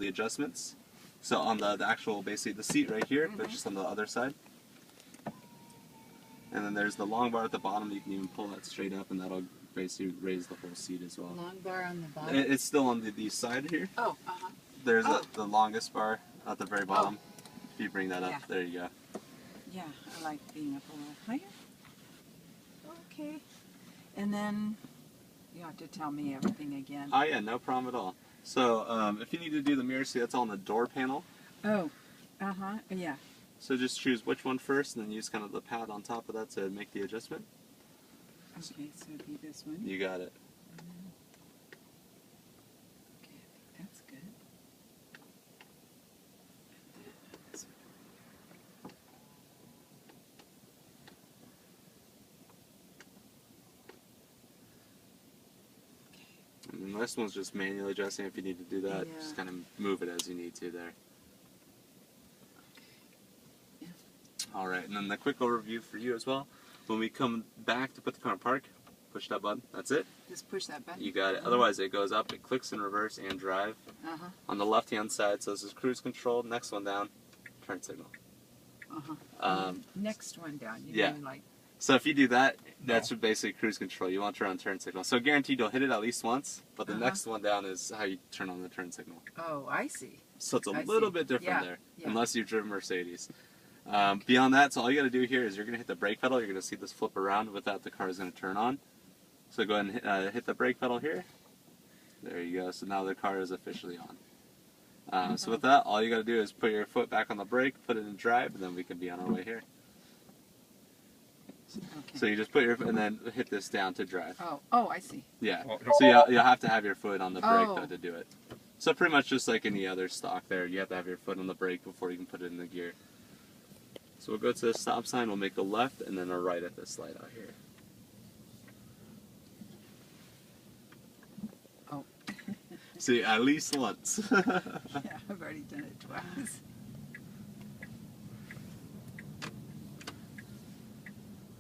the adjustments. So on the actual, basically the seat right here, but just on the other side. And then there's the long bar at the bottom. You can even pull that straight up, and that'll basically raise the whole seat as well. Long bar on the bottom? It's still on the side here. Oh, There's the longest bar at the very bottom. If you bring that up, there you go. Yeah, I like being up a little higher. Okay. And then you have to tell me everything again. Oh yeah, no problem at all. So if you need to do the mirror, see that's on the door panel. Oh, yeah. So just choose which one first, and then use kind of the pad on top of that to make the adjustment. Okay, so it'd be this one. You got it. Okay, I think that's good. And this one's just manually adjusting. If you need to do that, just kind of move it as you need to there. All right, and then the quick overview for you as well. When we come back to put the car in park, push that button. That's it. Just push that button. You got it. Otherwise, it goes up. It clicks in reverse and drive. On the left-hand side, so this is cruise control. Next one down, turn signal. Next one down. You mean like. So if you do that, that's basically cruise control. You want to turn on turn signal. So guaranteed you'll hit it at least once, but the next one down is how you turn on the turn signal. Oh, I see. So it's a little bit different there, unless you've driven Mercedes. Beyond that, so all you got to do here is you're going to hit the brake pedal. You're going to see this flip around. With that, the car is going to turn on. So go ahead and hit the brake pedal here. There you go. So now the car is officially on. So with that, all you got to do is put your foot back on the brake, put it in drive, and then we can be on our way here. So you just put your and then hit this down to drive. Oh, I see. Yeah. So you'll have to have your foot on the brake though to do it. So pretty much just like any other stock there, you have to have your foot on the brake before you can put it in the gear. So we'll go to the stop sign, we'll make a left and then a right at this light out here. Oh. See, at least once. Yeah, I've already done it twice.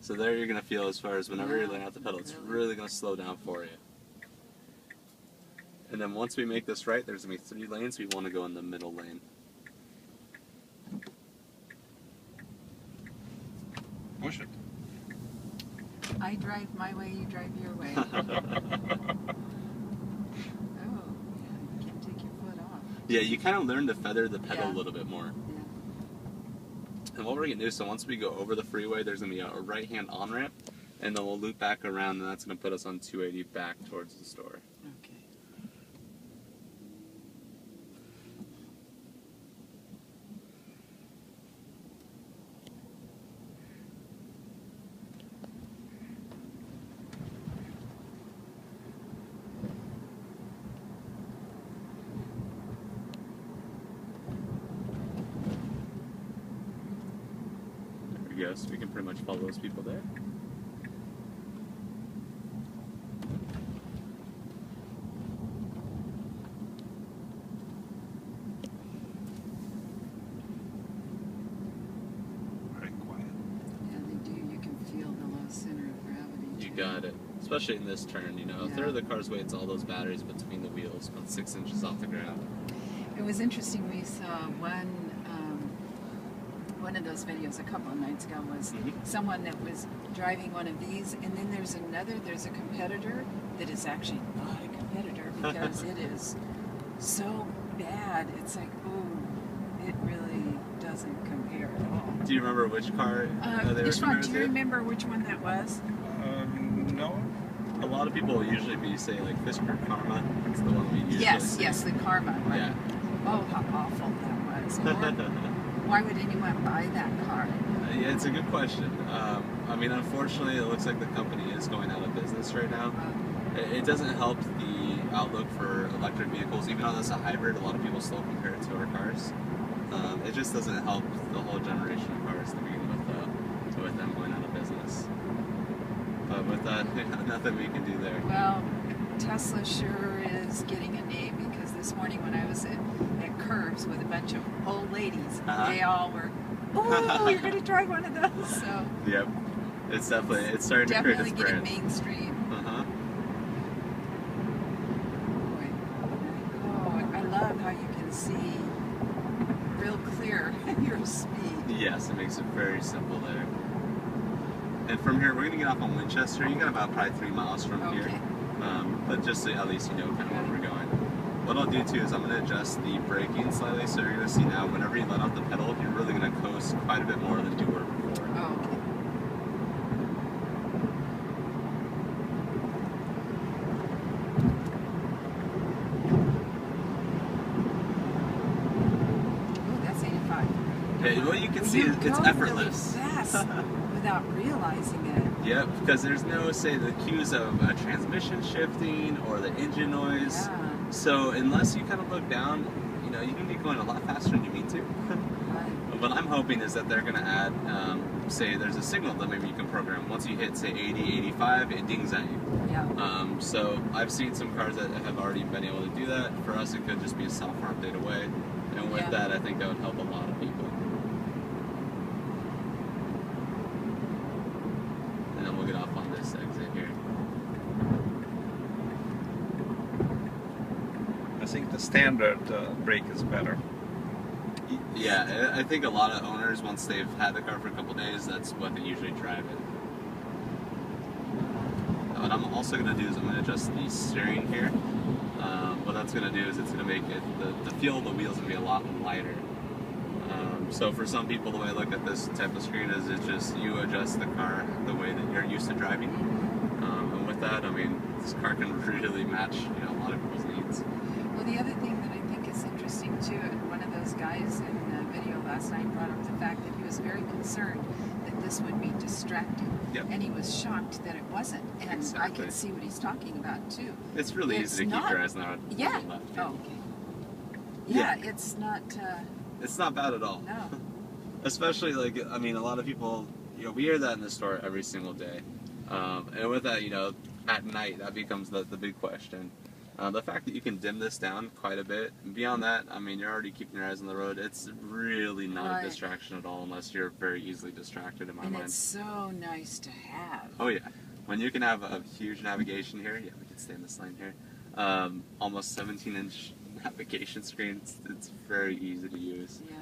So there you're going to feel as far as whenever you're laying out the pedal, it's really going to slow down for you. And then once we make this right, there's going to be 3 lanes. We want to go in the middle lane. Push it. I drive my way, you drive your way. Oh, yeah, you can't take your foot off. Yeah, you kind of learn to feather the pedal a little bit more. Yeah. And what we're going to do, so once we go over the freeway, there's going to be a right-hand on-ramp, and then we'll loop back around, and that's going to put us on 280 back towards the store. Okay. So we can pretty much follow those people there. Very quiet. Yeah, they do. You can feel the low center of gravity. You got it. Especially in this turn, you know. A third of the car's weight is all those batteries between the wheels, about 6 inches off the ground. It was interesting. We saw one of those videos a couple of nights ago was someone that was driving one of these, and then there's a competitor that is actually not a competitor because it is so bad. It's like, oh, it really doesn't compare at all. Do you remember which car they were compared to? Do you remember which one that was? No. A lot of people usually say like Fisker Karma. It's the one we usually see. Yes, the Karma one. Yeah. Oh, how awful that was. Why would anyone buy that car? Yeah, it's a good question. I mean, unfortunately, it looks like the company is going out of business right now. It doesn't help the outlook for electric vehicles, even though that's a hybrid. A lot of people still compare it to our cars. It just doesn't help the whole generation of cars to begin with them going out of business. But with that, nothing we can do there. Well, Tesla sure is getting a name because this morning when I was at Curves with a bunch of old ladies, they all were, oh, you're going to drive one of those. So yep, it's starting to create its brand. Definitely getting mainstream. Boy. Oh, I love how you can see your speed. Yes, it makes it very simple there. And from here, we're going to get off on Winchester. You got about probably 3 miles from here. Okay. But just so at least you know kind of where we're going. What I'll do too is I'm going to adjust the braking slightly, so you're going to see now whenever you let off the pedal, you're really going to coast quite a bit more than you were before. Oh, okay. Oh, that's 85. Yeah, well, you can see You it's go effortless. really fast without realizing it. Yep, because there's no, say, the cues of transmission shifting or the engine noise. Yeah. So unless you kind of look down, you can be going a lot faster than you mean to. Right. What I'm hoping is that they're going to add, say, there's a signal that maybe you can program. Once you hit, say, 80, 85, it dings at you. Yeah. So I've seen some cars that have already been able to do that. For us, it could just be a software update away. And with Yeah. that, I think that would help a lot of people. And then we'll get off on this exit here. I think the standard brake is better. Yeah, I think a lot of owners, once they've had the car for a couple days, that's what they usually drive it. What I'm also going to do is I'm going to adjust the steering here. What that's going to do is it's going to make it, the feel of the wheels going to be a lot lighter. So for some people, the way I look at this type of screen is it's just you adjust the car the way that you're used to driving. And with that, I mean, this car can really match a lot of people's needs. Well, the other thing that I think is interesting too, and one of those guys in the video last night brought up the fact that he was very concerned that this would be distracting. Yep. And he was shocked that it wasn't. And I Exactly. can see what he's talking about too. It's really It's easy to keep not- your eyes on Yeah. the left. Oh, okay. Yeah, it's not, It's not bad at all. no. Especially, a lot of people, we hear that in the store every single day. And with that, at night, that becomes the big question. The fact that you can dim this down quite a bit, beyond that, you're already keeping your eyes on the road. It's really not Right. a distraction at all unless you're very easily distracted in my And mind. it's so nice to have. Oh, yeah. When you can have a huge navigation here, yeah, we can stay in this lane here. Almost 17-inch navigation screen, it's very easy to use. Yeah.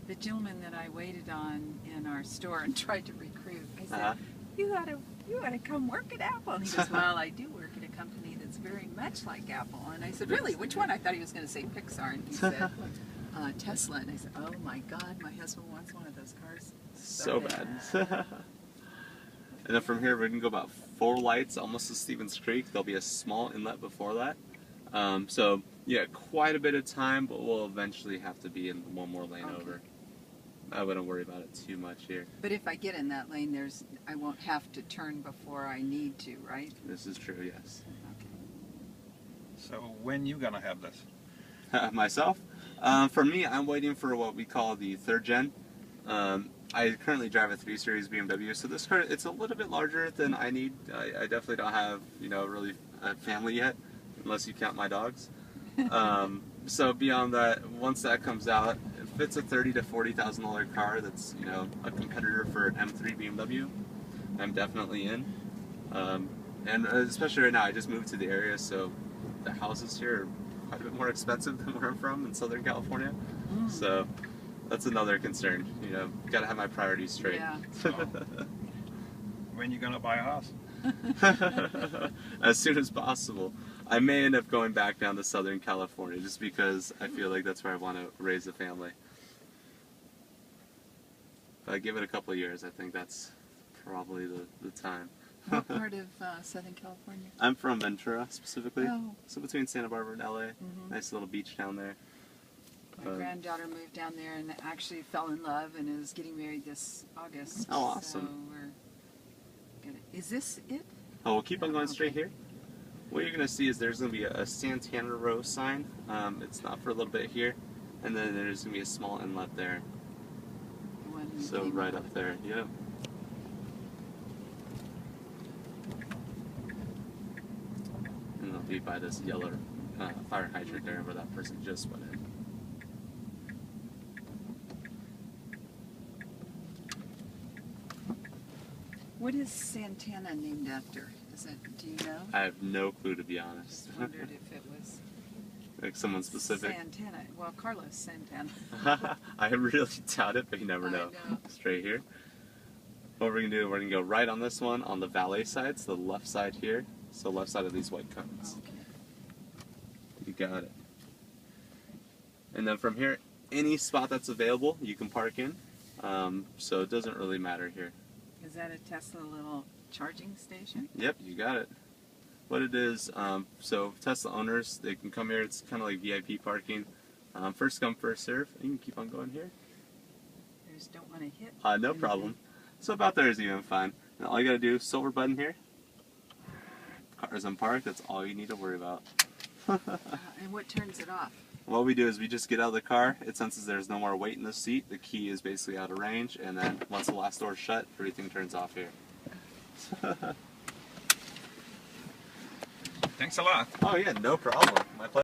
The gentleman that I waited on in our store and tried to recruit, I said, Uh-huh. you ought to come work at Apple. And he goes, well, I do work at a company that's very much like Apple. And I said, really? Which one? I thought he was going to say Pixar. And he said, Tesla. And I said, oh my God, my husband wants one of those cars So bad. And then from here, we're going to go about 4 lights, almost to Stevens Creek. There'll be a small inlet before that. So, yeah, quite a bit of time, but we'll eventually have to be in one more lane Okay. over. I wouldn't worry about it too much here. But if I get in that lane, I won't have to turn before I need to, right? This is true, yes. Okay. So when you gonna have this? Myself? For me, I'm waiting for what we call the 3rd gen. I currently drive a 3 Series BMW, so this car, it's a little bit larger than I need. I definitely don't have, really a family yet, unless you count my dogs. So beyond that, once that comes out, if it's a $30,000 to $40,000 car that's, a competitor for an M3 BMW, I'm definitely in. And especially right now, I just moved to the area, so the houses here are quite a bit more expensive than where I'm from in Southern California. So that's another concern. Gotta have my priorities straight. Yeah. When you gonna buy a house? As soon as possible. I may end up going back down to Southern California just because I feel like that's where I want to raise a family. If I give it a couple of years, I think that's probably the time. What part of Southern California? I'm from Ventura, specifically. Oh. So between Santa Barbara and LA. Mhm. Nice little beach down there. My granddaughter moved down there and actually fell in love and is getting married this August. Oh, awesome. So we're gonna. Is this it? Oh, we'll keep on going straight Okay. here. What you're going to see is there's going to be a Santana Row sign. It's not for a little bit here. And then there's going to be a small inlet there. The one we So came right out up of. there, yep. And it'll be by this yellow fire hydrant there where that person just went in. What is Santana named after? Is it? Do you know? I have no clue, to be honest. Wondered if it was. Like someone specific? Santana. Well, Carlos Santana. I really doubt it, but you never I know. know. Straight here. What we're going to do, we're going to go right on this one on the valet side, so the left side here. So left side of these white cones. Okay. You got it. And then from here, any spot that's available, you can park in. So it doesn't really matter here. Is that a Tesla little charging station? Yep, you got it. What it is, so Tesla owners, they can come here. It's kind of like VIP parking. First come, first serve. You can keep on going here. I just don't want to hit. No problem. So about there is even fine. And all you gotta do, silver button here. Cars unparked, that's all you need to worry about. And what turns it off? What we do is we just get out of the car. It senses there's no more weight in the seat. The key is basically out of range, and then once the last door's shut, everything turns off here. Thanks a lot. Oh yeah, no problem. My pleasure.